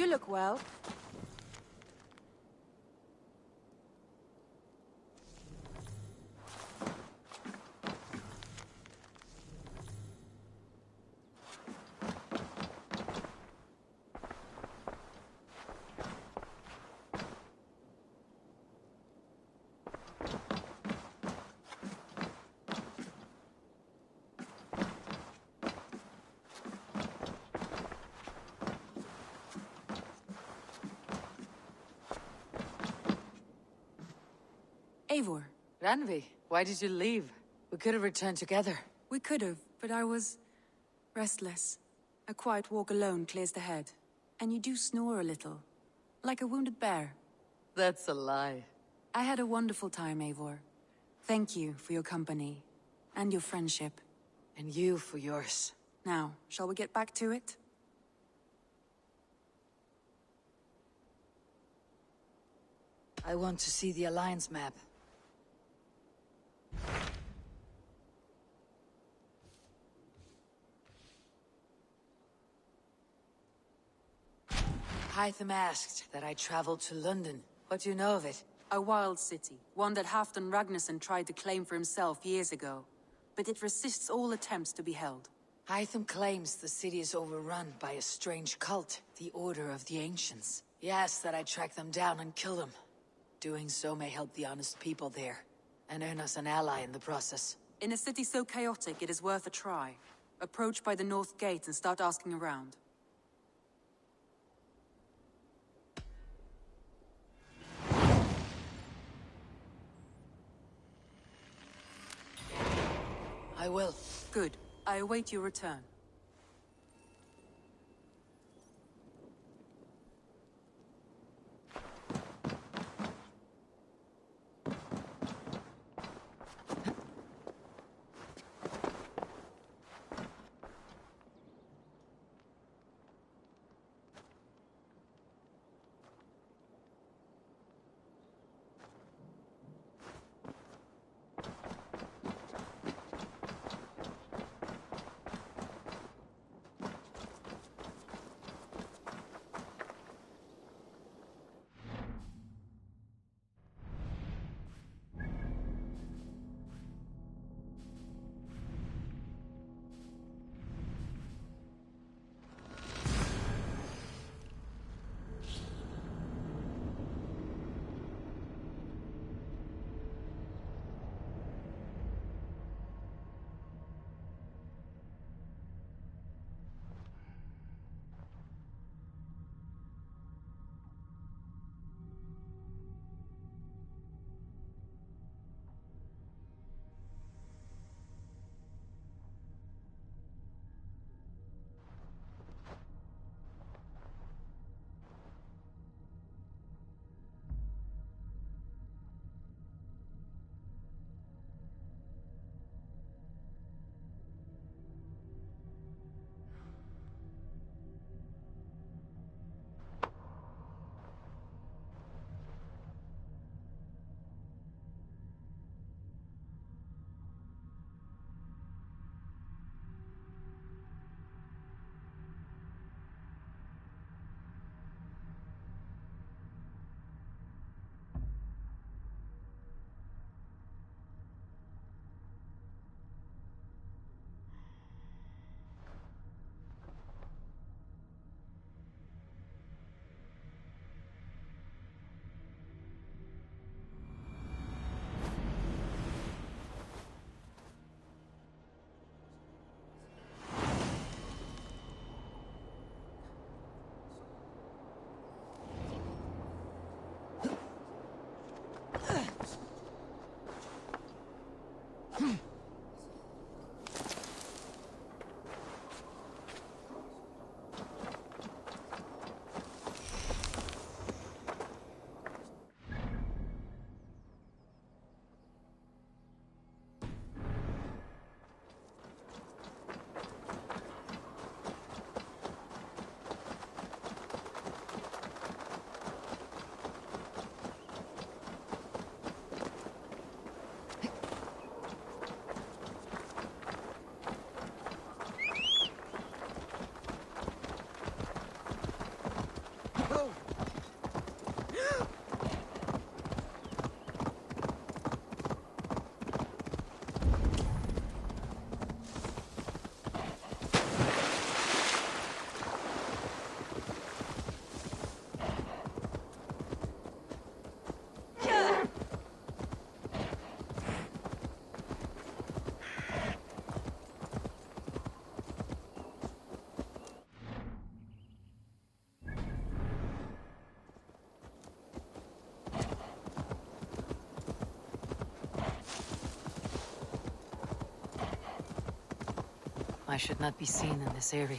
You look well. Eivor. Randvi, why did you leave? We could have returned together. We could have, but I was... restless. A quiet walk alone clears the head. And you do snore a little. Like a wounded bear. That's a lie. I had a wonderful time, Eivor. Thank you for your company. And your friendship. And you for yours. Now, shall we get back to it? I want to see the Alliance map. Hytham asked that I travel to London. What do you know of it? A wild city. One that Halfdan Ragnarsson tried to claim for himself years ago. But it resists all attempts to be held. Hytham claims the city is overrun by a strange cult, the Order of the Ancients. He asks that I track them down and kill them. Doing so may help the honest people there, and earn us an ally in the process. In a city so chaotic, it is worth a try. Approach by the North Gate and start asking around. I will. Good. I await your return. I should not be seen in this area.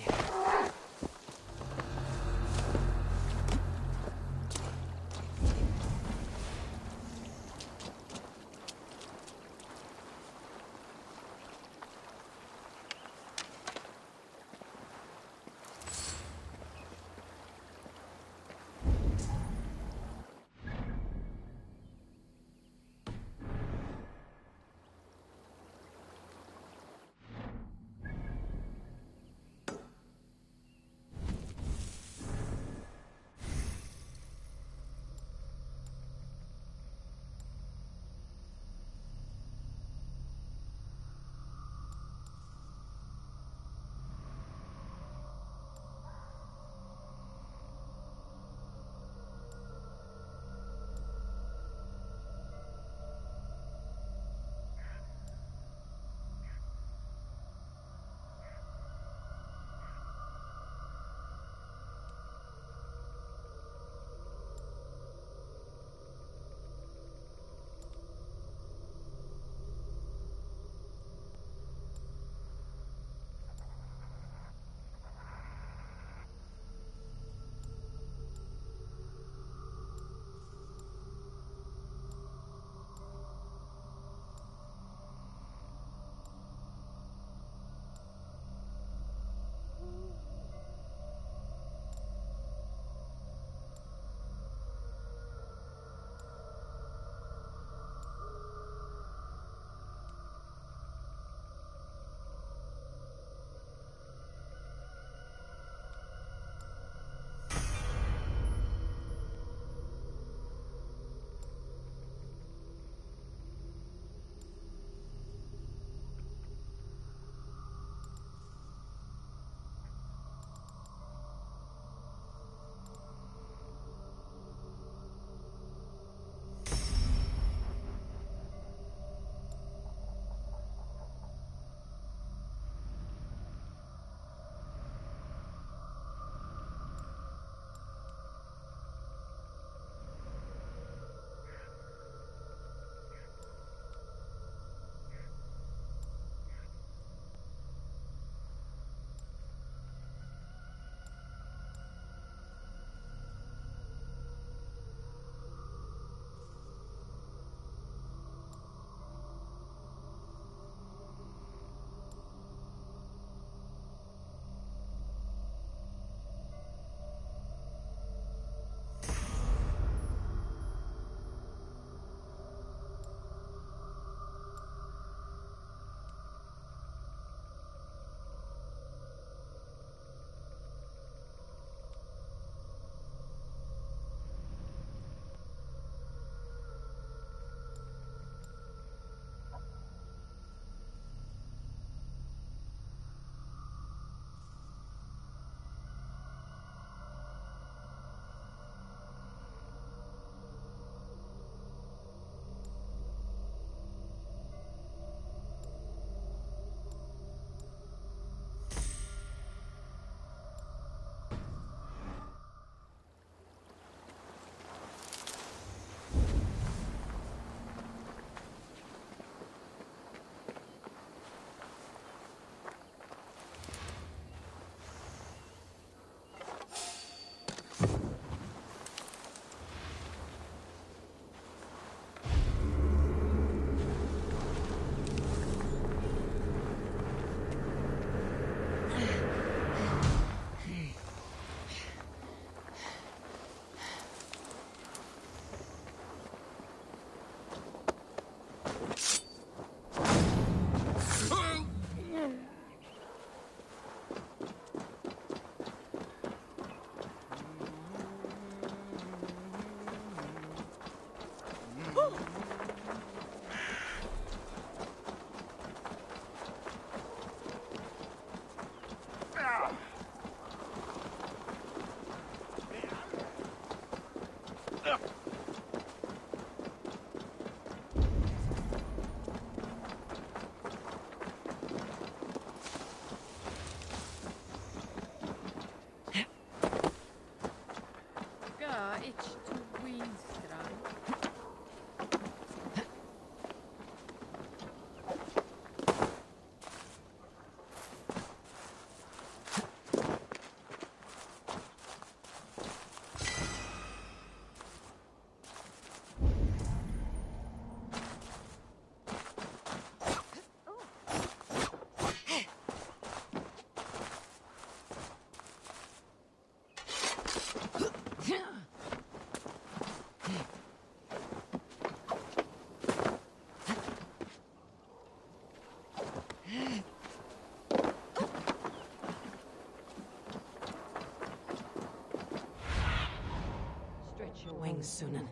Sunan.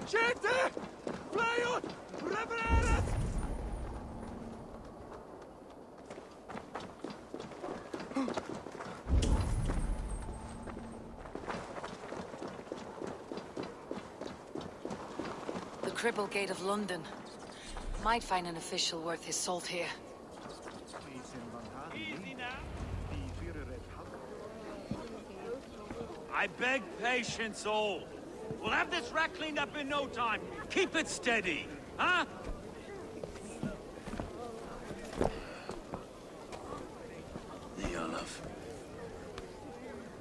Siete! Flejut! Revereres! The cripple gate of London. Might find an official worth his salt here. I beg patience, all. We'll have this rat cleaned up in no time. Keep it steady, huh? Here, love.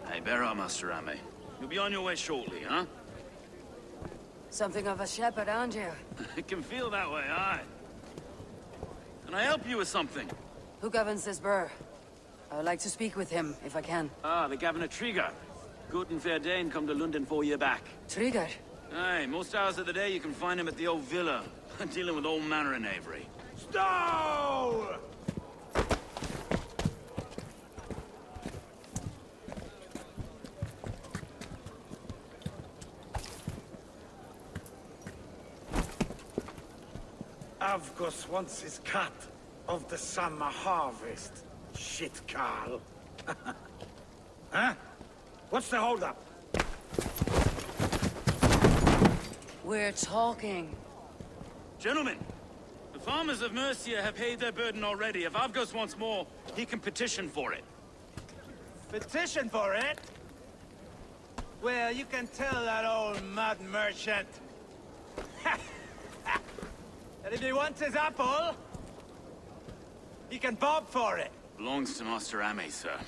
Hey, bear up, Master Ame. You'll be on your way shortly, huh? Something of a shepherd, aren't you? It can feel that way, aye. Can I help you with something? Who governs this burr? I would like to speak with him, if I can. Ah, the Governor Trigger. Good and fair Dane come to Lunden 4 year back. Trigger? Aye, most hours of the day you can find him at the old villa, dealing with all manner in Avery. Stow! Avgos wants his cut of the summer harvest. Shit, Carl. Huh? What's the holdup? We're talking. Gentlemen, the farmers of Mercia have paid their burden already. If Avgos wants more, he can petition for it. Petition for it? Well, you can tell that old mud merchant. And if he wants his apple, he can bob for it. Belongs to Master Ame, sir.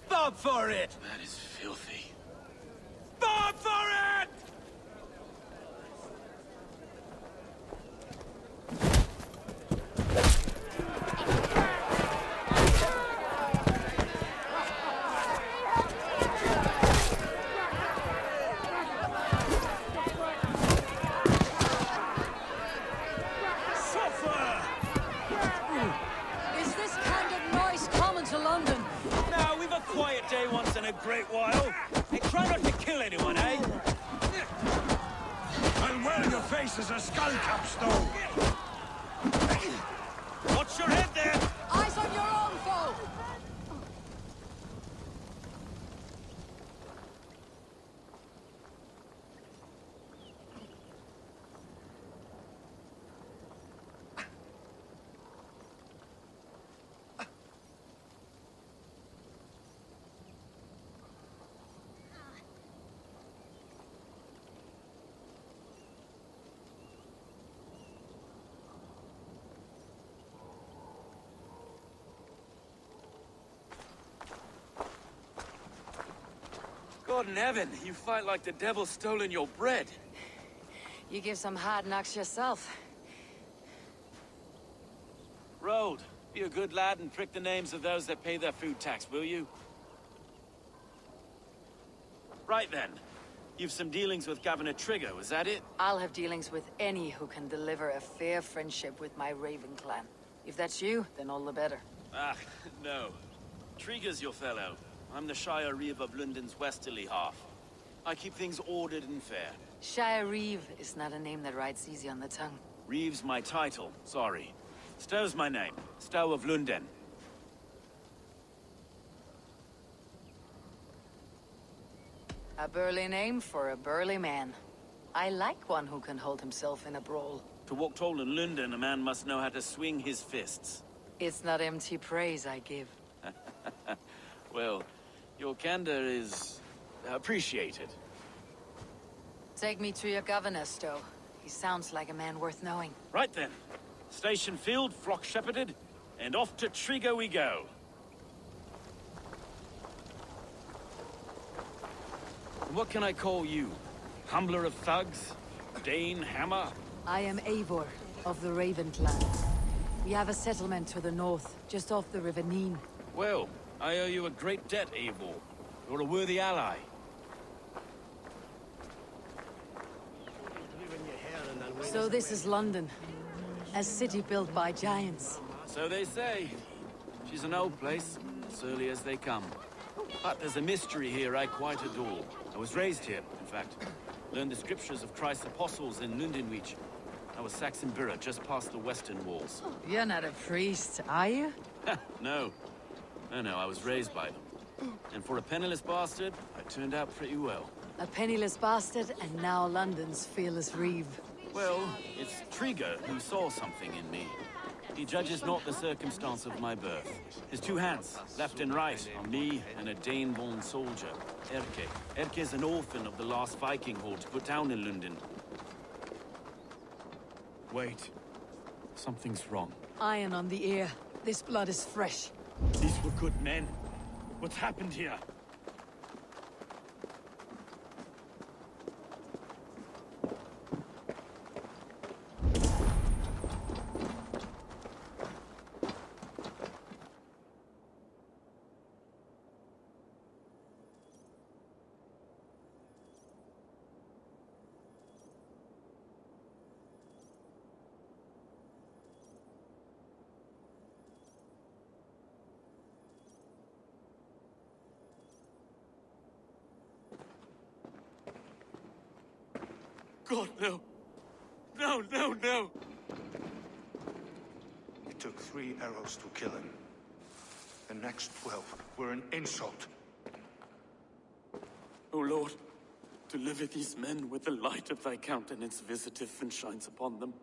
Bob for it! That is filthy. Bob for it! Is this kind of noise common to London? Now, we've a quiet day once in a great while. Hey, try not to kill anyone, eh? I'll wear your face as a skull cap, Stow. Watch your head there! Eyes on your own foe! God in heaven, you fight like the devil's stolen your bread. You give some hard knocks yourself. Road, be a good lad and prick the names of those that pay their food tax, will you? Right then. You've some dealings with Governor Trigger, was that it? I'll have dealings with any who can deliver a fair friendship with my Raven clan. If that's you, then all the better. Ah, no. Trigger's your fellow. I'm the Shire Reeve of Lunden's westerly half. I keep things ordered and fair. Shire Reeve is not a name that rides easy on the tongue. Reeve's my title, sorry. Stow's my name. Stow of Lunden. A burly name for a burly man. I like one who can hold himself in a brawl. To walk tall in Lunden, a man must know how to swing his fists. It's not empty praise I give. Well, your candor is appreciated. Take me to your governor, Stow. He sounds like a man worth knowing. Right then. Station filled, flock shepherded, and off to Trigger we go. What can I call you? Humbler of thugs? Dane Hammer? I am Eivor, of the Raven clan. We have a settlement to the north, just off the River Neen. Well, I owe you a great debt, Eivor. You're a worthy ally. So this is London. A city built by giants. So they say. She's an old place, as early as they come. But there's a mystery here I quite adore. I was raised here, in fact. Learned the scriptures of Christ's apostles in Lundenwich. I was Saxon Borough, just past the western walls. You're not a priest, are you? No. No, I was raised by them. And for a penniless bastard, I turned out pretty well. A penniless bastard, and now London's fearless reeve. Well, it's Trigger who saw something in me. He judges not the circumstance of my birth. His two hands, left and right, on me and a Dane-born soldier, Erke. Erke's an orphan of the last Viking horde put down in Lunden. Wait. Something's wrong. Iron on the ear. This blood is fresh. These were good men. What's happened here? God, no. No. It took 3 arrows to kill him. The next 12 were an insult. O Lord, deliver these men with the light of thy countenance visiteth and shines upon them.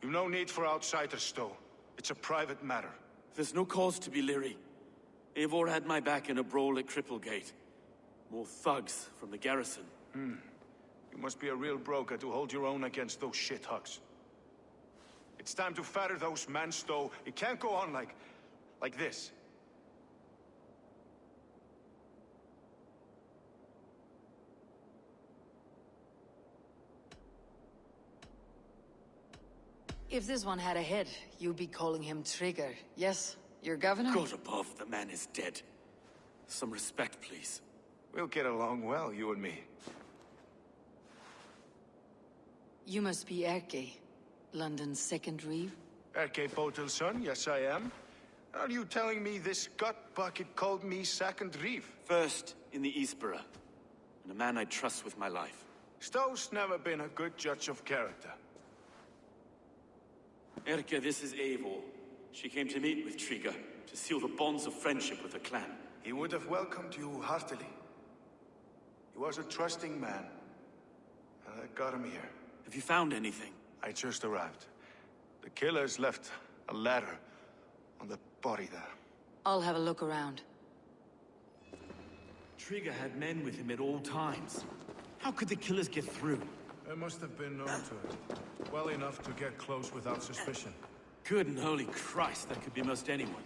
You've no need for outsiders, Stow. It's a private matter. There's no cause to be leery. Eivor had my back in a brawl at Cripplegate. More thugs from the garrison. You must be a real broker to hold your own against those shithugs. It's time to fetter those men, Stow. It can't go on like this. If this one had a head, you'd be calling him Trigger. Yes, your governor? God above, the man is dead. Some respect, please. We'll get along well, you and me. You must be Erke, London's second reeve. Erke Botel's son, yes I am. Are you telling me this gut bucket called me second reef? First in the Eastborough, and a man I trust with my life. Stowe's never been a good judge of character. Erke, this is Eivor. She came to meet with Triga, to seal the bonds of friendship with her clan. He would have welcomed you heartily. He was a trusting man. And I got him here. Have you found anything? I just arrived. The killers left a letter on the body there. I'll have a look around. Triga had men with him at all times. How could the killers get through? They must have been known to him. Well enough to get close without suspicion. Good and holy Christ, that could be most anyone.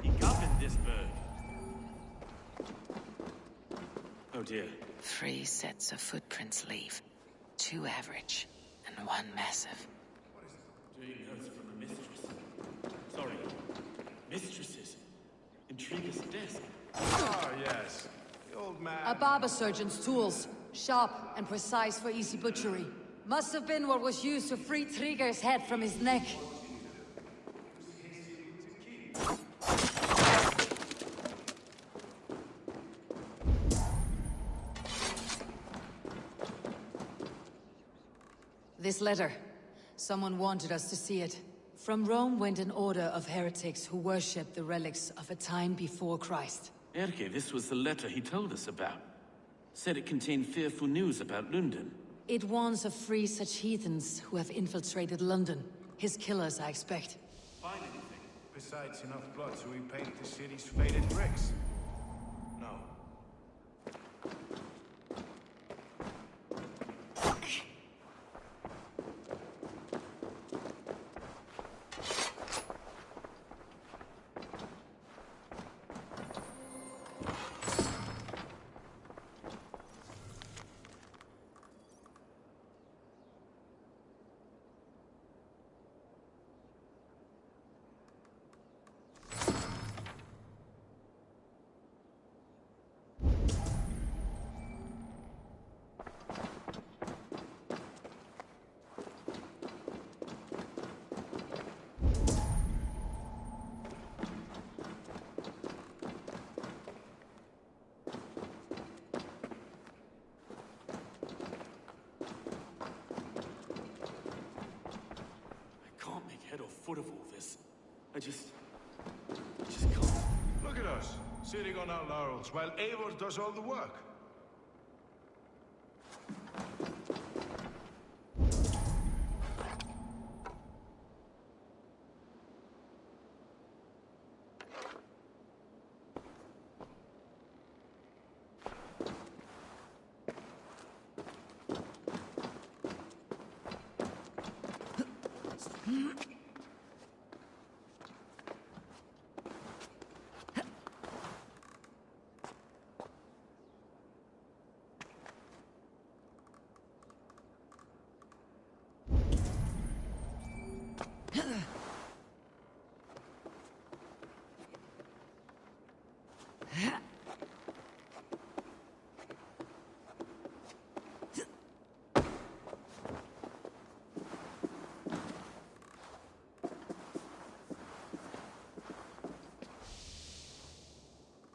He governed this burg. Oh dear. 3 sets of footprints leave. 2 average, and 1 massive. Doing notes from a mistress. Sorry. Mistresses. Intrigue's desk. Ah, yes. The old man. A barber surgeon's tools. Sharp and precise for easy butchery. Must have been what was used to free Trigger's head from his neck. This letter. Someone wanted us to see it. From Rome went an order of heretics who worshipped the relics of a time before Christ. Erke, this was the letter he told us about. Said it contained fearful news about Lunden. It warns of 3 such heathens who have infiltrated London. His killers, I expect. Find anything? Besides enough blood to repaint the city's faded bricks. No. Foot of all this. I just can't. Look at us, sitting on our laurels, while Eivor does all the work.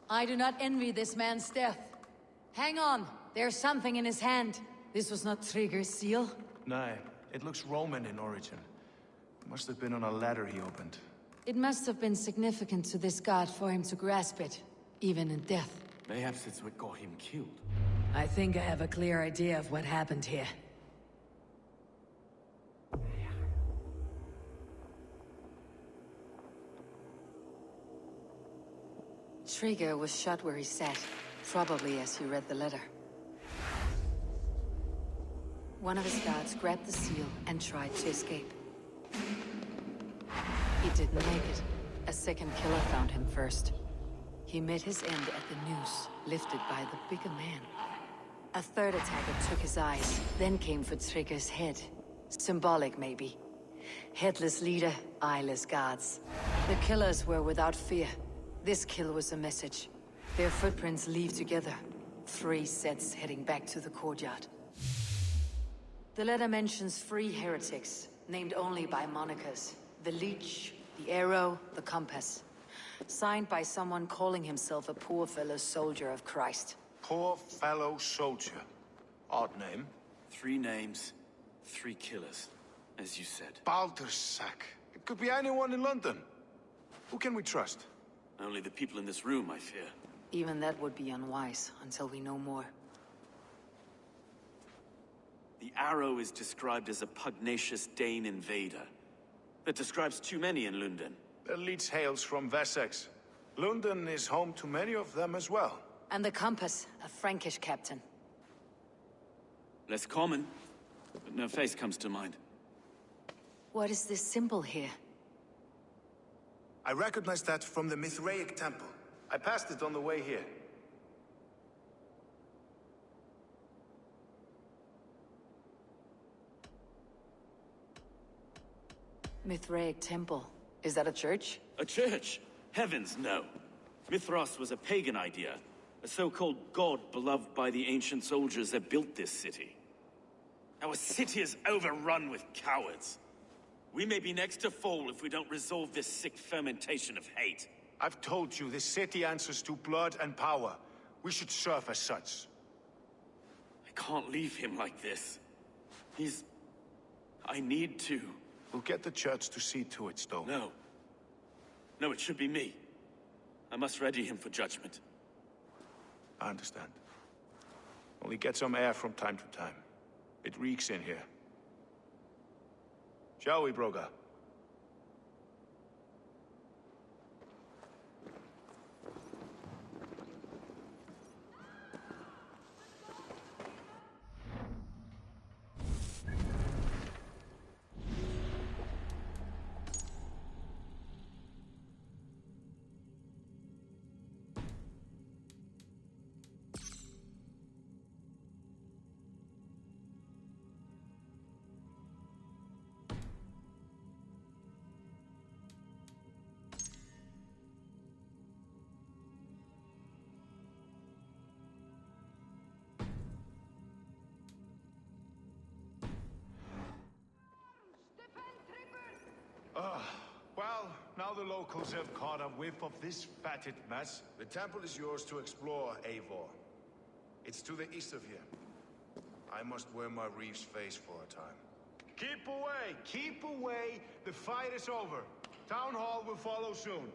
I do not envy this man's death. Hang on, there's something in his hand. This was not Trigger's seal. No, it looks Roman in origin. Must have been on a ladder he opened. It must have been significant to this god for him to grasp it, even in death. Perhaps it's what got him killed. I think I have a clear idea of what happened here. Trigger was shot where he sat, probably as he read the letter. One of his guards grabbed the seal and tried to escape. He didn't make it. A second killer found him first. He met his end at the noose, lifted by the bigger man. A third attacker took his eyes, then came for Trigger's head. Symbolic, maybe. Headless leader, eyeless guards. The killers were without fear. This kill was a message. Their footprints leave together. 3 sets heading back to the courtyard. The letter mentions 3 heretics, named only by monikers. The Leech, the Arrow, the Compass. Signed by someone calling himself a poor fellow soldier of Christ. Poor fellow soldier. Odd name. 3 names, 3 killers, as you said. Baldersack. It could be anyone in London. Who can we trust? Only the people in this room, I fear. Even that would be unwise until we know more. The Arrow is described as a pugnacious Dane invader. That describes too many in Lunden. The leech hails from Wessex. Lunden is home to many of them as well. And the Compass, a Frankish captain. Less common, but no face comes to mind. What is this symbol here? I recognize that from the Mithraic temple. I passed it on the way here. Mithraic temple. Is that a church? A church? Heavens, no. Mithras was a pagan idea. A so-called god beloved by the ancient soldiers that built this city. Our city is overrun with cowards. We may be next to fall if we don't resolve this sick fermentation of hate. I've told you, this city answers to blood and power. We should serve as such. I can't leave him like this. I need to. We'll get the church to see to it, Stowe. No. No, it should be me. I must ready him for judgment. I understand. Only get some air from time to time. It reeks in here. Shall we, Broga? Well, now the locals have caught a whiff of this fatted mess. The temple is yours to explore, Eivor. It's to the east of here. I must wear my reef's face for a time. Keep away! Keep away! The fight is over. Town Hall will follow soon.